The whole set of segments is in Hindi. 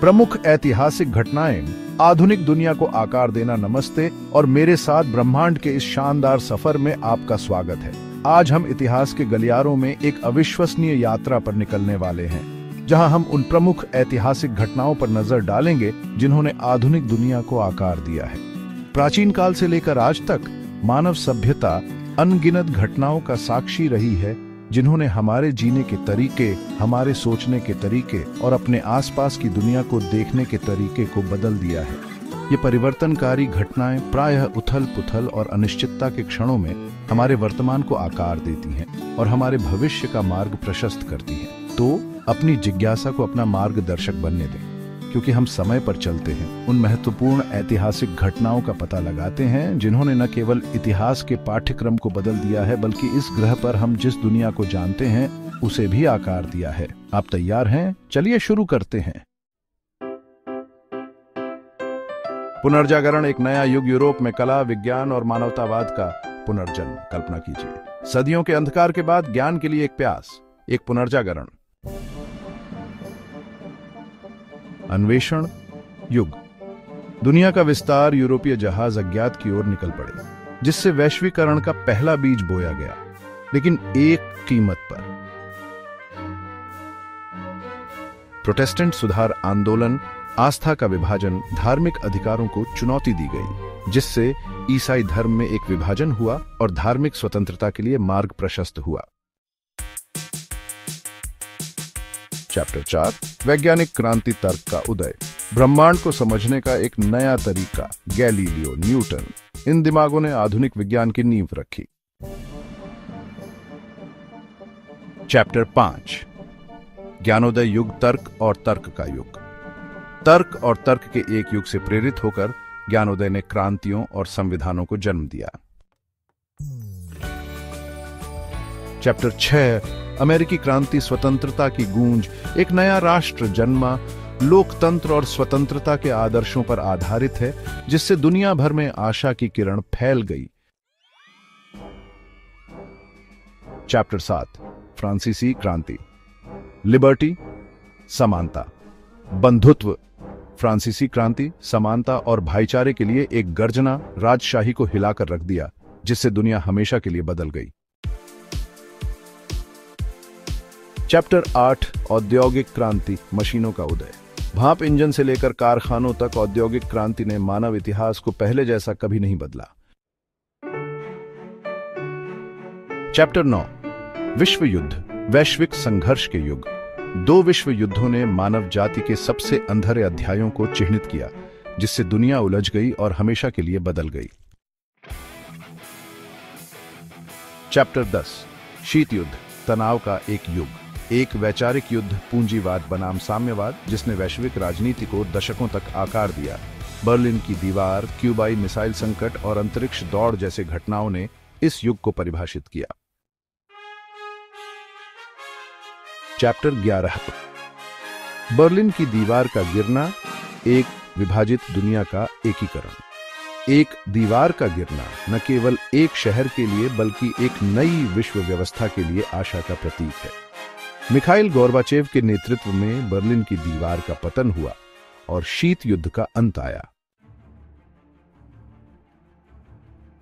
प्रमुख ऐतिहासिक घटनाएं, आधुनिक दुनिया को आकार देना। नमस्ते और मेरे साथ ब्रह्मांड के इस शानदार सफर में आपका स्वागत है। आज हम इतिहास के गलियारों में एक अविश्वसनीय यात्रा पर निकलने वाले हैं, जहां हम उन प्रमुख ऐतिहासिक घटनाओं पर नजर डालेंगे जिन्होंने आधुनिक दुनिया को आकार दिया है। प्राचीन काल से लेकर आज तक मानव सभ्यता अनगिनत घटनाओं का साक्षी रही है, जिन्होंने हमारे जीने के तरीके, हमारे सोचने के तरीके और अपने आसपास की दुनिया को देखने के तरीके को बदल दिया है। ये परिवर्तनकारी घटनाएं प्रायः उथल-पुथल और अनिश्चितता के क्षणों में हमारे वर्तमान को आकार देती हैं और हमारे भविष्य का मार्ग प्रशस्त करती हैं। तो अपनी जिज्ञासा को अपना मार्गदर्शक बनने दें, क्योंकि हम समय पर चलते हैं, उन महत्वपूर्ण ऐतिहासिक घटनाओं का पता लगाते हैं जिन्होंने न केवल इतिहास के पाठ्यक्रम को बदल दिया है, बल्कि इस ग्रह पर हम जिस दुनिया को जानते हैं उसे भी आकार दिया है। आप तैयार हैं? चलिए शुरू करते हैं। पुनर्जागरण, एक नया युग। यूरोप में कला, विज्ञान और मानवतावाद का पुनर्जन्म। कल्पना कीजिए, सदियों के अंधकार के बाद ज्ञान के लिए एक प्यास, एक पुनर्जागरण। अन्वेषण युग। दुनिया का विस्तार, यूरोपीय जहाज अज्ञात की ओर निकल पड़े, जिससे वैश्वीकरण का पहला बीज बोया गया, लेकिन एक कीमत पर। प्रोटेस्टेंट सुधार आंदोलन, आस्था का विभाजन, धार्मिक अधिकारों को चुनौती दी गई, जिससे ईसाई धर्म में एक विभाजन हुआ और धार्मिक स्वतंत्रता के लिए मार्ग प्रशस्त हुआ। चैप्टर 4, वैज्ञानिक क्रांति, तर्क का उदय। ब्रह्मांड को समझने का एक नया तरीका। गैलीलियो, न्यूटन, इन दिमागों ने आधुनिक विज्ञान की नींव रखी। चैप्टर 5, ज्ञानोदय युग, तर्क और तर्क का युग। तर्क और तर्क के एक युग से प्रेरित होकर ज्ञानोदय ने क्रांतियों और संविधानों को जन्म दिया। चैप्टर 6, अमेरिकी क्रांति, स्वतंत्रता की गूंज। एक नया राष्ट्र जन्मा, लोकतंत्र और स्वतंत्रता के आदर्शों पर आधारित है, जिससे दुनिया भर में आशा की किरण फैल गई। चैप्टर 7, फ्रांसीसी क्रांति। लिबर्टी, समानता, बंधुत्व। फ्रांसीसी क्रांति समानता और भाईचारे के लिए एक गर्जना राजशाही को हिलाकर रख दिया, जिससे दुनिया हमेशा के लिए बदल गई। चैप्टर 8, औद्योगिक क्रांति, मशीनों का उदय। भाप इंजन से लेकर कारखानों तक औद्योगिक क्रांति ने मानव इतिहास को पहले जैसा कभी नहीं बदला। चैप्टर 9, विश्व युद्ध, वैश्विक संघर्ष के युग। 2 विश्व युद्धों ने मानव जाति के सबसे अंधेरे अध्यायों को चिह्नित किया, जिससे दुनिया उलझ गई और हमेशा के लिए बदल गई। चैप्टर 10, शीत युद्ध, तनाव का एक युग। एक वैचारिक युद्ध, पूंजीवाद बनाम साम्यवाद, जिसने वैश्विक राजनीति को दशकों तक आकार दिया। बर्लिन की दीवार, क्यूबाई मिसाइल संकट और अंतरिक्ष दौड़ जैसे घटनाओं ने इस युग को परिभाषित किया। चैप्टर 11, बर्लिन की दीवार का गिरना, एक विभाजित दुनिया का एकीकरण। एक दीवार का गिरना न केवल एक शहर के लिए बल्कि एक नई विश्व व्यवस्था के लिए आशा का प्रतीक है। मिखाइल गोर्बाचेव के नेतृत्व में बर्लिन की दीवार का पतन हुआ और शीत युद्ध का अंत आया।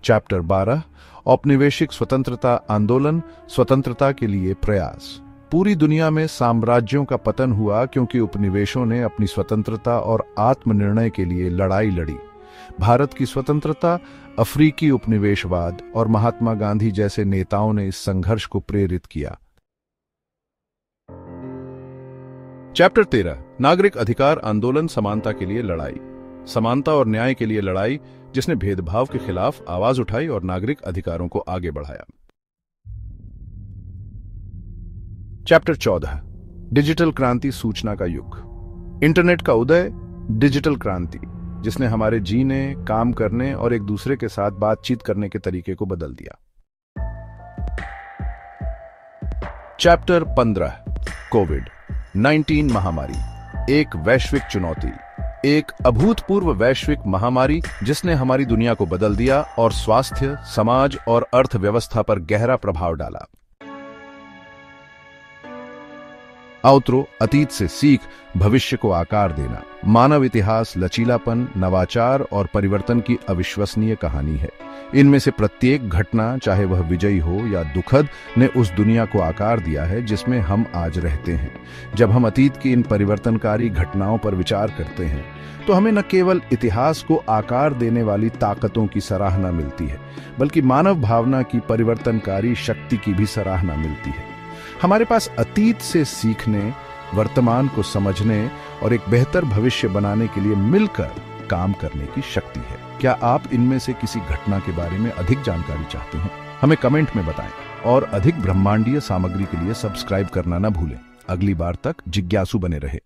चैप्टर 12, औपनिवेशिक स्वतंत्रता आंदोलन, स्वतंत्रता के लिए प्रयास। पूरी दुनिया में साम्राज्यों का पतन हुआ क्योंकि उपनिवेशों ने अपनी स्वतंत्रता और आत्मनिर्णय के लिए लड़ाई लड़ी। भारत की स्वतंत्रता, अफ्रीकी उपनिवेशवाद और महात्मा गांधी जैसे नेताओं ने इस संघर्ष को प्रेरित किया। चैप्टर 13, नागरिक अधिकार आंदोलन, समानता के लिए लड़ाई। समानता और न्याय के लिए लड़ाई, जिसने भेदभाव के खिलाफ आवाज उठाई और नागरिक अधिकारों को आगे बढ़ाया। चैप्टर 14, डिजिटल क्रांति, सूचना का युग। इंटरनेट का उदय, डिजिटल क्रांति, जिसने हमारे जीने, काम करने और एक दूसरे के साथ बातचीत करने के तरीके को बदल दिया। चैप्टर 15, कोविड-19 महामारी, एक वैश्विक चुनौती। एक अभूतपूर्व वैश्विक महामारी जिसने हमारी दुनिया को बदल दिया और स्वास्थ्य, समाज और अर्थव्यवस्था पर गहरा प्रभाव डाला। आउटरो, अतीत से सीख भविष्य को आकार देना। मानव इतिहास लचीलापन, नवाचार और परिवर्तन की अविश्वसनीय कहानी है। इनमें से प्रत्येक घटना, चाहे वह विजयी हो या दुखद, ने उस दुनिया को आकार दिया है जिसमें हम आज रहते हैं। जब हम अतीत की इन परिवर्तनकारी घटनाओं पर विचार करते हैं तो हमें न केवल इतिहास को आकार देने वाली ताकतों की सराहना मिलती है, बल्कि मानव भावना की परिवर्तनकारी शक्ति की भी सराहना मिलती है। हमारे पास अतीत से सीखने, वर्तमान को समझने और एक बेहतर भविष्य बनाने के लिए मिलकर काम करने की शक्ति है। क्या आप इनमें से किसी घटना के बारे में अधिक जानकारी चाहते हैं? हमें कमेंट में बताएं और अधिक ब्रह्मांडीय सामग्री के लिए सब्सक्राइब करना न भूलें। अगली बार तक जिज्ञासु बने रहे।